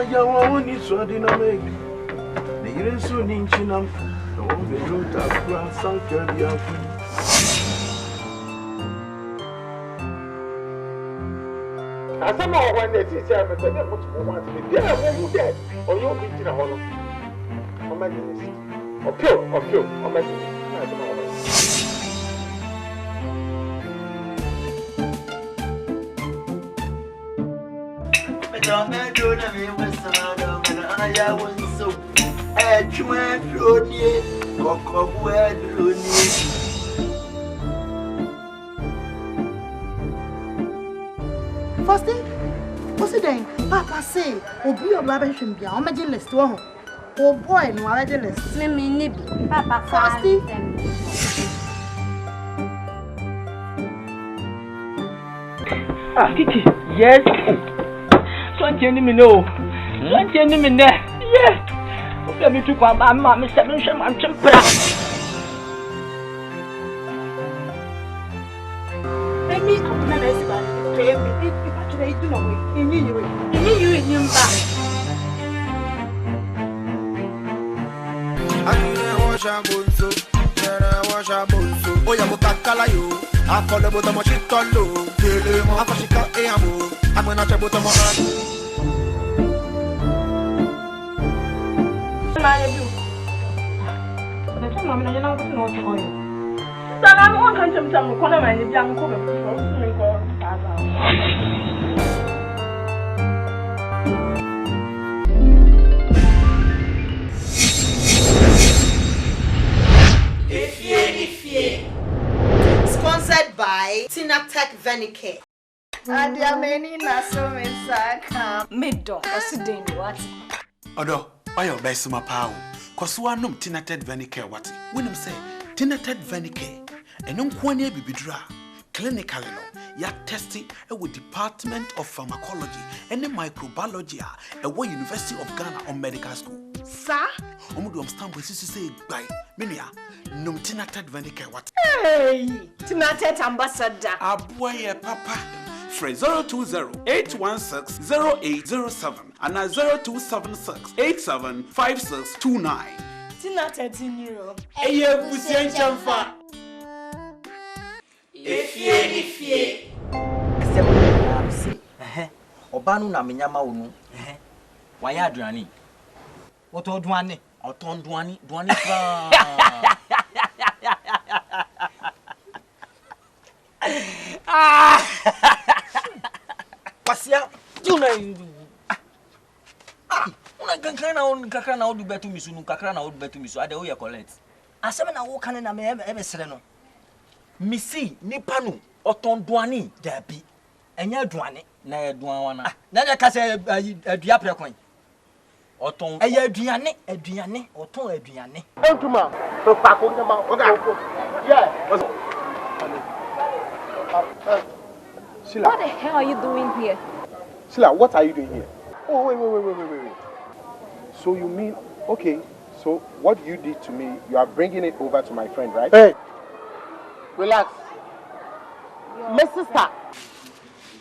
ya woni so di no make. Ne yire so ni nchinam. No be ruta kwa sanka dia fu. Asama o wan dey see me say na put mo wan me. Dia wo mu dey. O yo bi tina ho no. O ma di this. Okay, o ma di. Na asama o. Don't do na me wesa na aya wonso. Chuma droni, kokobu droni. First thing, what's it doing? Papa say, obi oba be hwembia, o meje list wo ho. O boy no ara je list. Me ni bi. Papa first thing. Ah, Kiki. Yes. Don't tell me no. Don't tell me no. Yeah. Let me to come. I'm 7 sham. I'm chempra. I mean, I'm not as bad. I do not wait. You in him back. Oh, ya mukakala yo. Akole boto mo shitolo. Tele mo afashika e amo. Amena cha boto mo an. Mama na jana ko no to yo. Sana mo kan chemcha mo kono ma ni bia ko be ko so ko ta ba. Sponsored by Tina Tech Venicare. And there are many naso mesaka. Middo, osidin what? Odo, why your best ma pao? Cause one num Tina Tech Venicare what? When say Tina Tech Venicare, and kwani bibidra. Clinically, no, ya testing with Department of Pharmacology and Microbiology at University of Ghana on Medical School. Sir? Omudu stamp we say by Minia, num Tina Tech Venicare what? Hey, Tina Tech ambassador. Aboye papa. Free 020-816-0807 and 0276-875629. Tina Tech in Europe. Eye busien chamfa. Efie. Oba no na menyama wo no. Waya aduane. Oton duane fra. Pasia, tuna. Una kakra na odu betu misu nu kakra na odu betu misu ade wo ye collect. Asem na wo kan na me sere no. Misi nipa no oton duane dabi. Enya aduane na aduan wana. Na de ka se adua prekwan. Oton eya aduane oton aduane. Entuma, papa nyama oga. Yeah. Sila. What the hell are you doing here? Sila, what are you doing here? Oh, wait. So you mean, okay, so what you did to me, you are bringing it over to my friend, right? Hey, relax. My sister.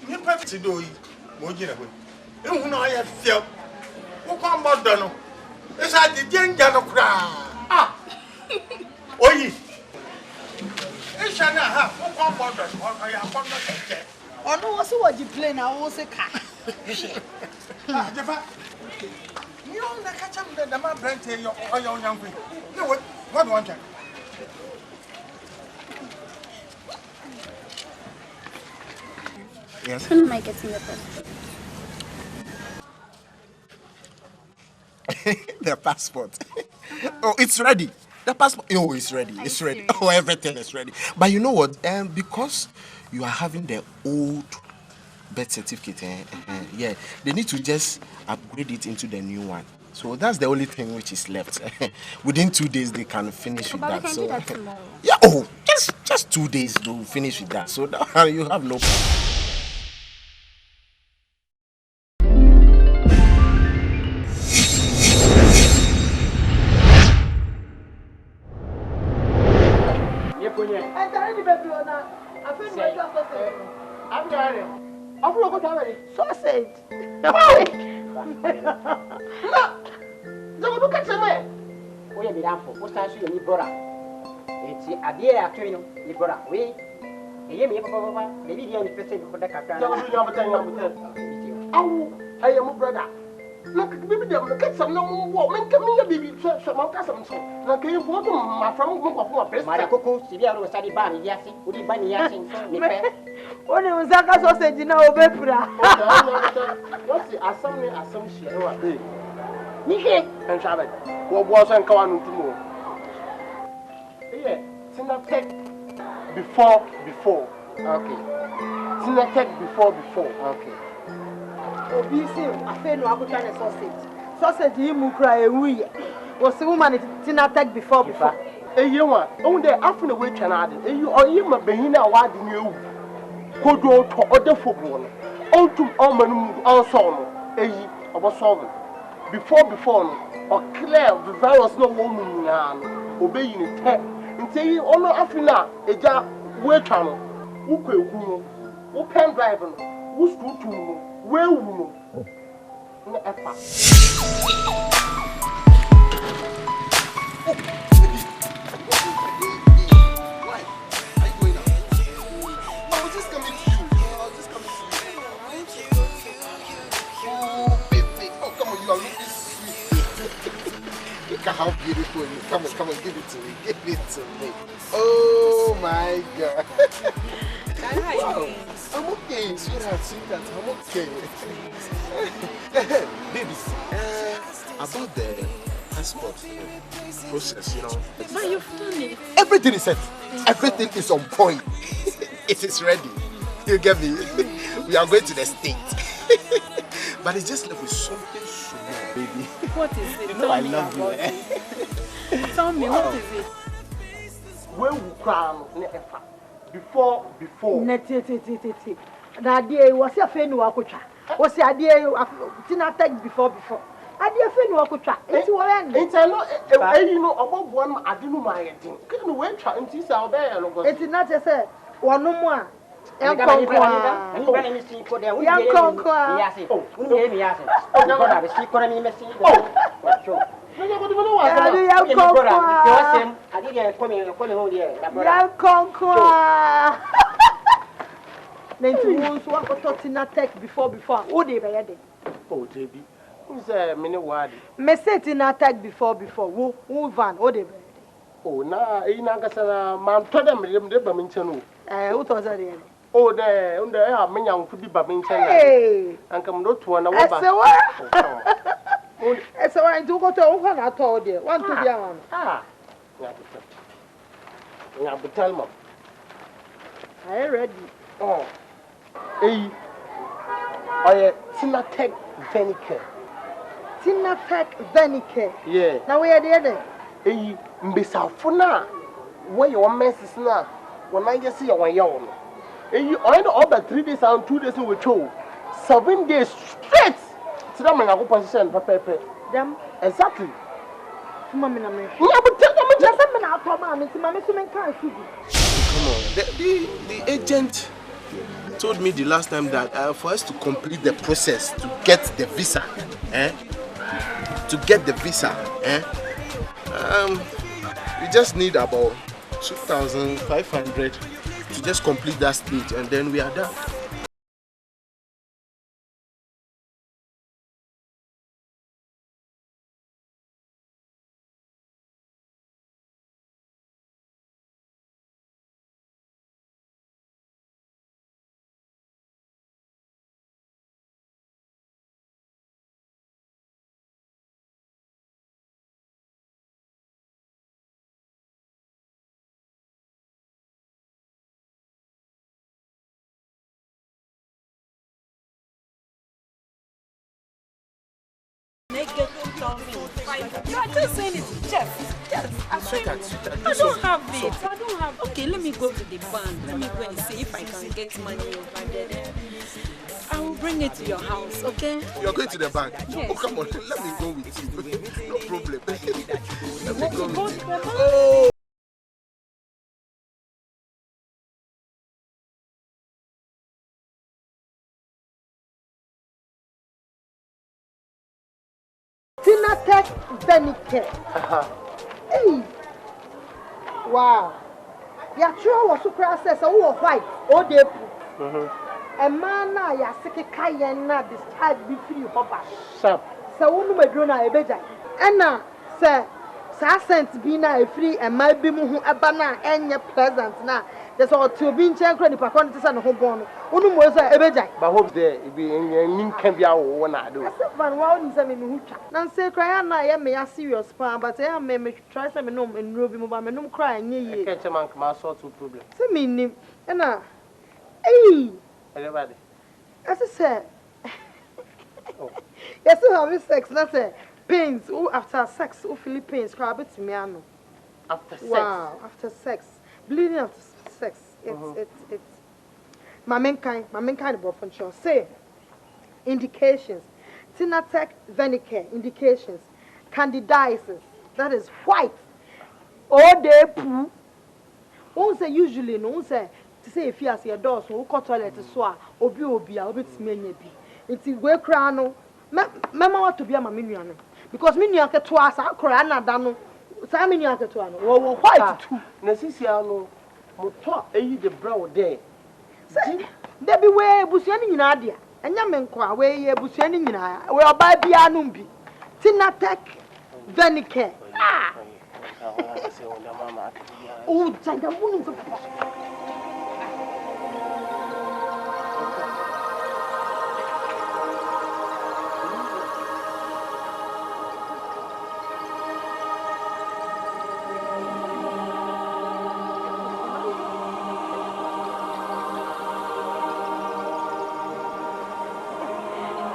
You have to do it. Mojina. You know I have felt. Who come about Dono? It's at the danger of cry. Ah! Oi! It's an aha. Who come about us? I have found that. Oh no, what's what you play now? What's a car? Ah, Jaffa. You don't catch up the man brand here or your young queen. No, what want you? Yes. When am I getting the passport? The passport. Oh, it's ready. The passport. Oh, it's ready. It's ready. Oh, everything is ready. But you know what? Because you are having the old birth certificate, yeah, they need to just upgrade it into the new one. So that's the only thing which is left. Within 2 days, they can finish with that. So, that tomorrow. yeah. Oh, just 2 days to finish with that. So that, you have no problem. Sausage. Don't look at me. We be down for. What's that? You brother. It's a dear actually, you brother. We. You me papa. Maybe you only person for the captain. Don't do anything. Oh, I am a brother. Look, baby, them get some no more. Men come here, baby. Some of us, some. Like you want my friend go for a best. My cocoa, Sibia was study ban, yes, would you buy me yassing? When it was Zaka sausage, you know, Bepra. What's the assumption? Nicky And Shabbat. What was and come on tomorrow? Yeah, Sinatech before. Okay. Sinatech before. Okay. Obi say afa no akotwa ne sausage yi mu kra ewu wo se woman tina tag before eyi wa on dey afun we twa na ade eyi oyi ma behin na wa ade ni ewu kodo to odefo no ontum on manum on so no eyi obo solve before no o clear the virus no wo mu na no obeyi ni te nti ono afina eja we twa no wo kwagu no wo pen drive no wo screw to no where we know? No effort. Why? Are you going out? I was just coming to you. Oh, baby. Oh, come on, you are looking sweet. Look at how beautiful it is. Come on, give it to me. Give it to me. Oh my God. Wow. I'm okay, sweetheart. I'm okay. Baby, about the passport process, But you've done it. everything is set. Everything is on point. It is ready. You get me? We are going to the state. But it's just like with something small, baby. What is it? You know I love you. Tell me, what is it? Where we cry no effort. Before. Netiti. Na die wo se afa no akotwa. Wo se ade tina tag before. Ade afa no akotwa. Enti wo ya ni. Enti no eyi no obobo no ade no ma yedin. Ke no we twa enti sa obeye no go. Enti na te se wono mu a Oh, na ina kasana man to dem de ba min chenu. What was that? Oh, there, I mean, young to be babbing. Hey, and come not to an hour. It's a way to go to one. I told you, one to the other. Ah, tell me. I ready. Oh, hey, I Sinatech Venicare. Sinatech Venicare. Yeah. Now we are the other. Hey, Mbisafuna, where your mess is now. When I just see your young, and you earn over 3 days and 2 days with you, 7 days straight. So that means I go position Papa. Them exactly. Mamma, yeah, but tell them just a minute. Mamma, can't see. Come on, the agent told me the last time that for us to complete the process to get the visa, we just need about 2,500 to just complete that stage, and then we are done. You are just saying it, Jeff. I don't have it. Okay, let me go to the bank. Let me go and see if I can get money over there. Then I will bring it to your house, okay? You're going to the bank? Yes. Oh, come on, let me go with you. No problem. Let me go Go with to you. the bank? Oh. Tinatec Venicare. Hey. Wow. Ya true was super says a white or day. A man now ya sick kayen na discharge be free hopper. Sharp. So one my drone a beja. Anna sir Sassent be na a free and my be mu abana and your pleasant na. There's all to be in chair credit per quantity and home born. One more a beja. But hope there it be in can be our one I do. Van Walden send me who Nancy cry and I am a serious pan, but I am may try some num and Ruby Mobile crying ye. Catch a man come out sort of problem. Send me name and hey. Everybody. As I said, yes, I have sex. That's it. Pains. Oh, after sex, oh, Philippines. Crab it to me, I know. After sex. Wow, after sex, bleeding after sex. It's. My mankind of boyfriend. Say indications. Tinatec Venicare indications. Candidiasis. That is white. All day poo. Won't say usually. No, won't say. To say if you are your door, so go toilet so obi a obi timi anya bi nti we kra no mama want to be ama menua no because menua keto asa akora na da no sa menua keto no wo white too na sisia no moto eyi de brown there say there be we busia ni nyina dia enya me nko a we ye busia ni nyina we oba bia no bi Tinatec Venicare oh tanda wonu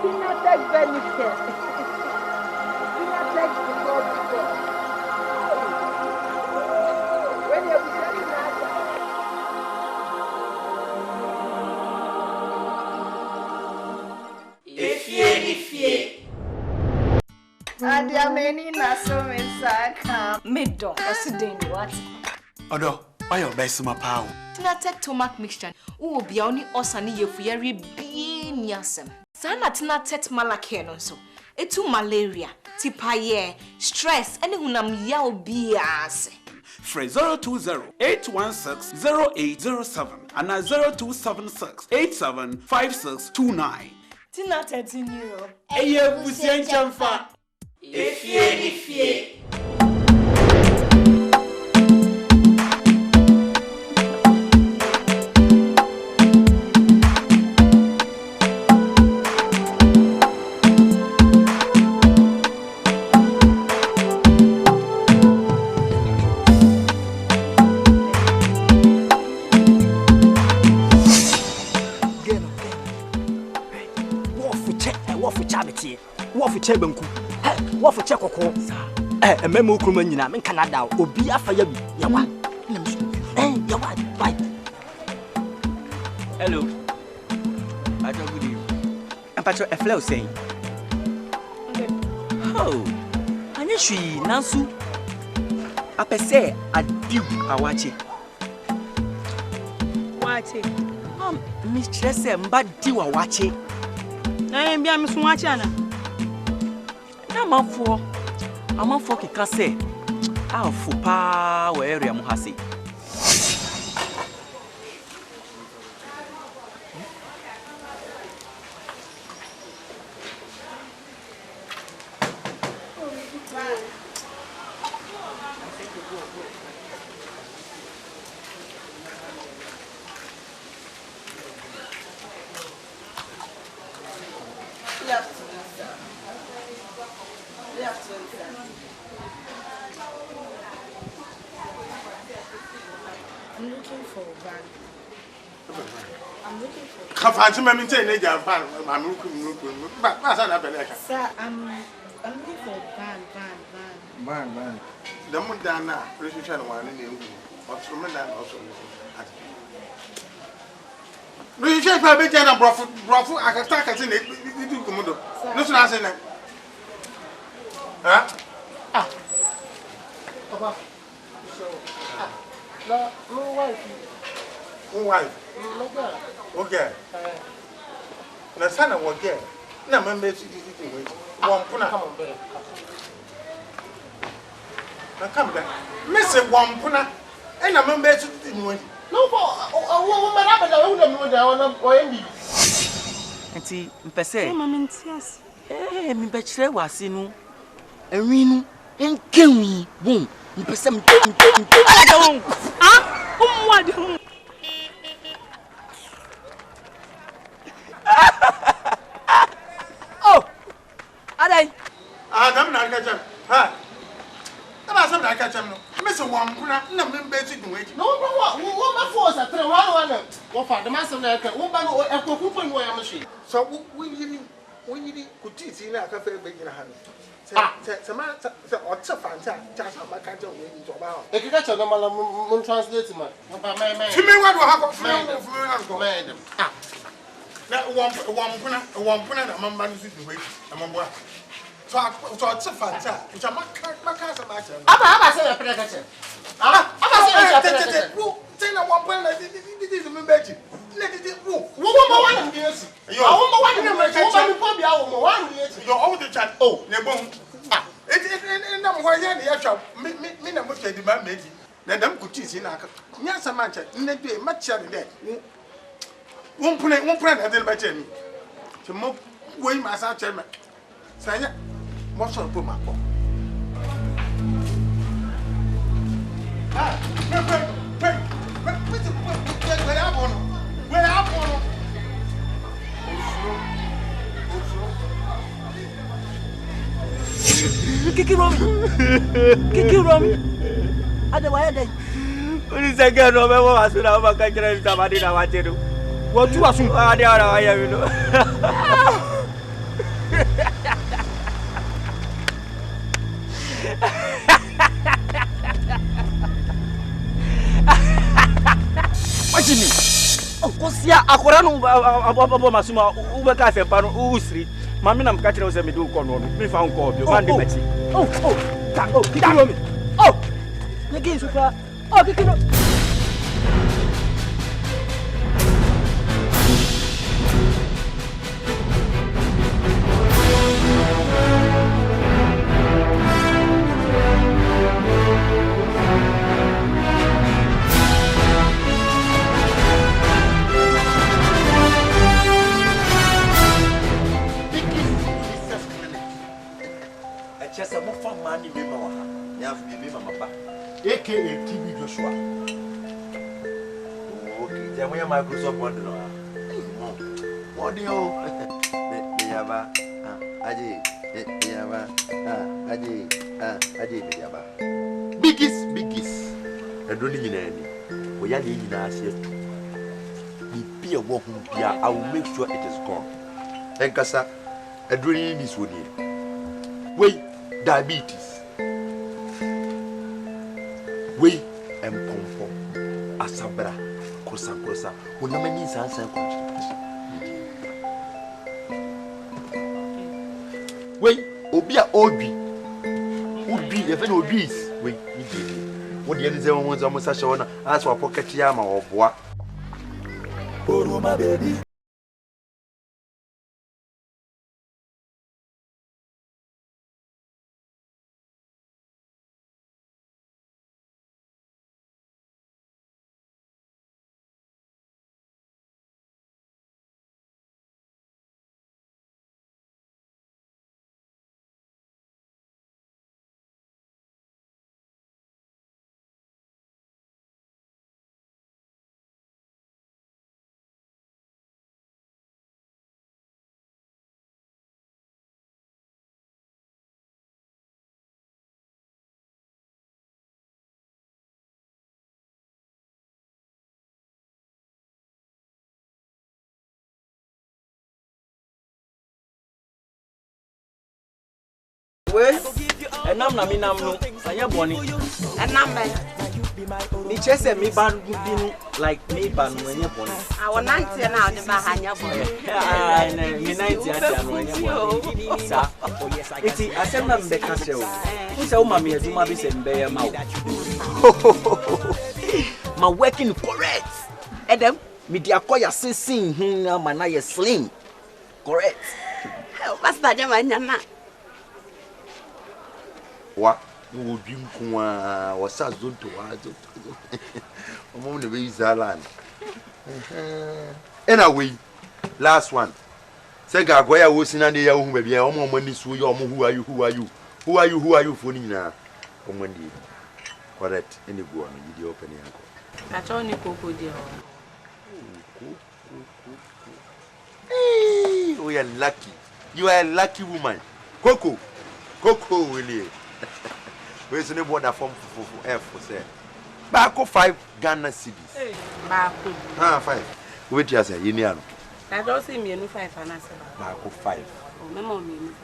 Tinatec Venicare. Tinatec Venicare. When you Ifie. And ya many na so insaka. Middle. President what? Odo, why your best ma power? Tinatec Tomac mixture. Wo bia oni osane yefu yare bi niasem. Sana Tinatec Malacare no so. Etu malaria, tipaye, stress, any hunam yaw biase. Free 020-816-0807 and 0276-875629. Tinatec in Europe. Eye busien chamfa. Ifie. What for Chebanku? What for Chekoko? A memo crumina, and Canada, or be a fire. Yawa. Yawa. Hello. I don't believe. I'm Patrick a flow saying. Oh, and she, Nansu. I per se, I do a watch it. Watch it. Mistress, but do a watch it. I am Miss Watchana. I'm for Kikase. I'll for pa where area Muhasi. I'm looking for a van. Can't fancy me maintain a jam fan. I'm looking, but that's not a Sir, I'm looking for a van. The Mundana, Christian one in the what's from that also. Do you check my big and brothel? I can talk as in it. You do Komodo. Listen, I say that. Huh? Papa. So, no wife. No wife. Okay. The son of what girl? Na member to one puna. Come on, baby. Now come back. Miss one puna. And a member to the no, woman, I don't know or any. And see, per se, yes. Eh, me bachelor was in a ring and kill me. Boom. Per se, what? Oh, are they? I'm not catching. Ha! I'm not catching. Miss one puna, no member to do it. No, what force at 3 1. What for the master like a woman or a coupon wire machine? So we could teach in a cafe baking a hand. What's a fantastic just on my country into about. If you got your number, I'm translating my man. To me, what will happen for madam? Now, one puna, a man managing to wait among what? So it's a fantastic, which I'm not casting myself. I'm saying a predator. I'm saying one point, it is a member. Let it go. Woman, yes. You're all the chat. Oh, Nebon. It's not why the actual me not much the man made. Let them could teach in a yes, a match, net much there. One point, I didn't bet me. To move way my son, chairman. Say, what's on put my phone? Where I'm going. Kiki Romy. Otherwise, when is a girl over was without a country, somebody I want to do. What you are soon, I know. What do you mean? Oh, Kosia, Akorano, Masuma, Ubaka, Usri. Mamma, I'm catching us a middle corner. We found call you. Oh, Kiki. Oh, the game's super. Oh, Kiki. Just a more fun man in Mama. You have to be Mama. AKA TV Joshua. Okay, then we are Microsoft Wonder. What do you Yaba? Aji, Yaba, Aji, Yaba. Biggest. I don't need any. We are in us here too. Be a walk, I will make sure it is gone. And Cassa, a dream is with you. Wait. Diabetes. We comfort Asabra, Kosa, when no many answer. Wait, Obia Obi, even obese. Wait, what the other ones almost a show as for pocket yama or bois. Oh, my baby. Well, and I'm not bonny. And number. Me chase me ban like me ban when you're born. Our 90 now, the Bahania boy. Me 90 when you're born. It's a send the castle. Who's a mammy as you might be saying, bear mouth. My working correct. Adam, me dear, call your sing him now, man, I sling. Correct. Pastor Jamanyana. What? You will drink was a zonto. I'm on the way Zalan. Anyway, last one. Sega Goya was in the young baby. I'm on money. So you who are you? Who are you? Who are you? Who are you for Nina? Come on, correct. Any go on the opening. That's only Coco dear. We are lucky. You are a lucky woman. Coco. Coco, Willie. Where's the border form for F for say? Back 5 Ghana cities. Back 5. Wait, yes, you know. I don't see me 5 and answer. Back 5. Oh, my mom,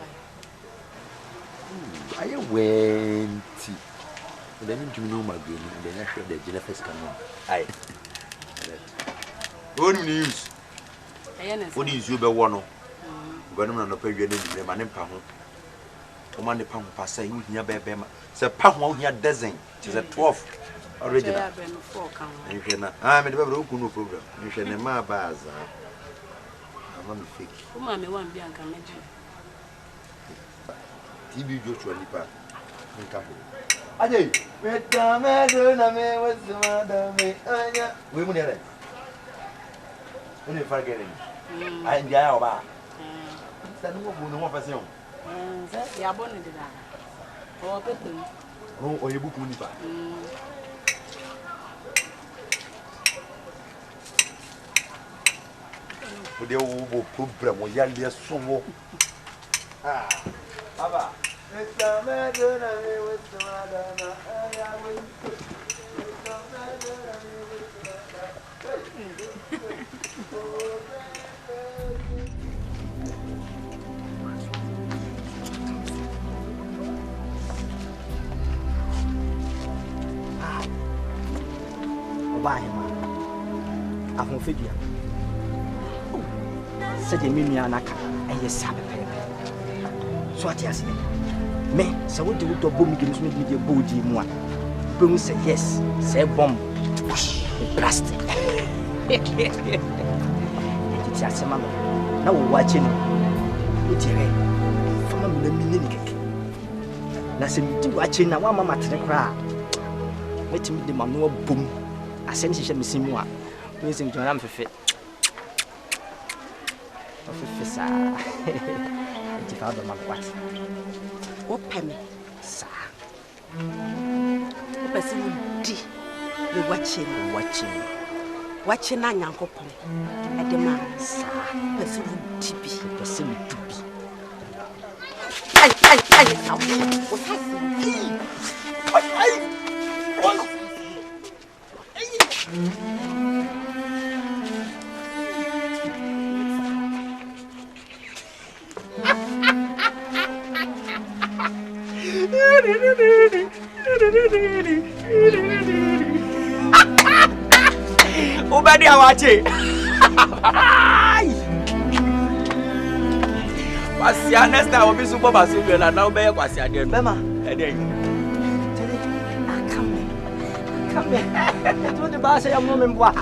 5. I went. Then you know my green, and then I heard the Jennifer's coming. Aye. What news? What is you be one? Gonna not pay your name, my name Pahon. Command the Pahon pass you near Bema. Say Pahon here dozen. It is a 12th original. I'm in the no program. You shall never my bars. I'm on the fake. Who mammy won't be uncle. TV usually pack. Aje, metame dona me wasma da me anya. We mun yare. Uni fargere. Ai ndia oba. Sanu mo bu no mo fese o. Se ya bonu de da. O pepe. No, o yebu ku ni ba. O de o problem o ya le so wo. Ah. Aba. Metame dona me wasma da na anya we. Metame dona me Obahema ahofedia sɛdeɛ me nua naka ɛyɛ saa pɛpɛɛpɛ so ate ase me sɛ wode wodɔ bɔ mi so mede bɔ wodi mu a wobɛhu sɛ yes sɛ ɛbɔm blast ɛtete asɛm ama na wɔwɔ akyi no wodi hɛ fama me na minye ne kɛkɛ na sɛ medi wakyi na woama matere koraa mɛtumi de ma no abom asɛm hyehyɛ me sim mu a wo nsɛm gyina na mfefe ɔfefe saa ɛnti fa wodɔ ma mewate wopɛ me saa wopɛ sɛ wodi ne wakyi wakyi na nyankopɔn ɛde ma saa wopɛ sɛ wodi bi wopɛ sɛ medi bi ai Ubadi awache. Kwasia next time obi super basu na now be kwasia dem. Bema. Eden. Come. Tu de base ya mo memboa.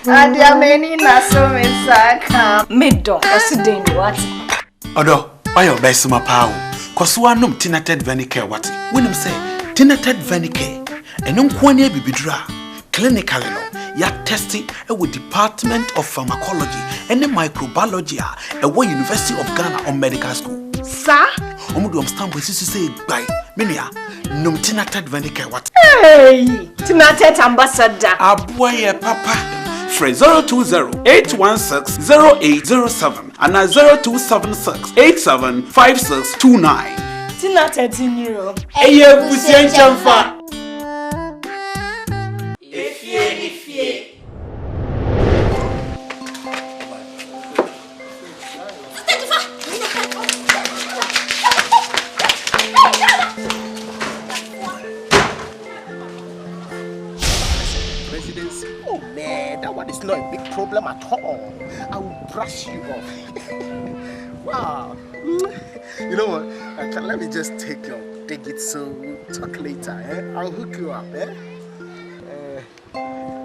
Adia many na so insaka. Mido, asidin what? Odo, why your best my power? Cause one num tinted venicare what? When him say tinted venicare, and unkwane bibidra, clinically no, ya testing with Department of Pharmacology and the Microbiology at University of Ghana on Medical School. Sir? Omudu stamp we say by Minia, num tinted venicare what? Hey, tinted ambassador. Aboye papa. Free 020-816-0807 and 0276-875629. Tina 13 euro. Eye Busian Chamfa. Ifye. Presidency. Oh man, that one is not a big problem at all. I will brush you off. Wow. You know what? Let me just take your digit so we'll talk later. I'll hook you up.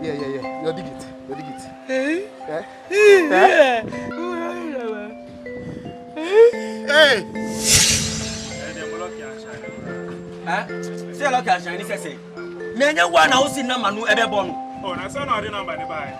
Yeah. Your digit. Hey. Say look at Shiny say. Nanya one house in Namanu Ebebono. Oh, na son or the number ni buy.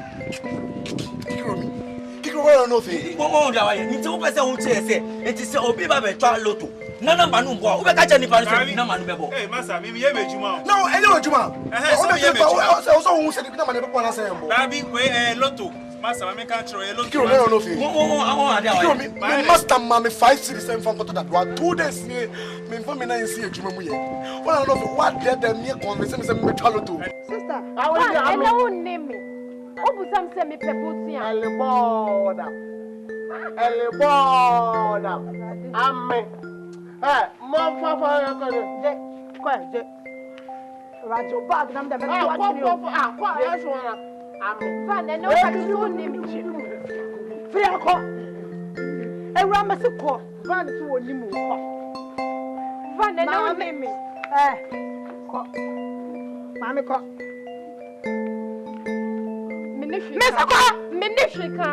Kikro where no fe. Mo da wa ni to pese ho che say enti say obi ba be twa lotto. Na number no mbo. Ube ka che ni pa say na manu bebo. Eh, massa, me ye mejuma. No, enye ojuma. So ye mejuma. So who said na manu bebo na say mbo. Baby, we lotto. Massa, me can throw a lotto. Kikro where no fe. Kikro me master mama 5 cities and from that one 2 days me for me na see ejuma mu ye. What I know what there me convince me say me twa lotto. Sister, I will name me. Obu sam say me peputia. Eleboda. Amen. Mo fa je. Rajo bag nam da me watch you. Kwa eso na. Amen. Van no ka so name me. Free akọ. Ewura me se kọ. Van so woni mu kọ. Van no name me. Kọ. Mami kọ. Minifika.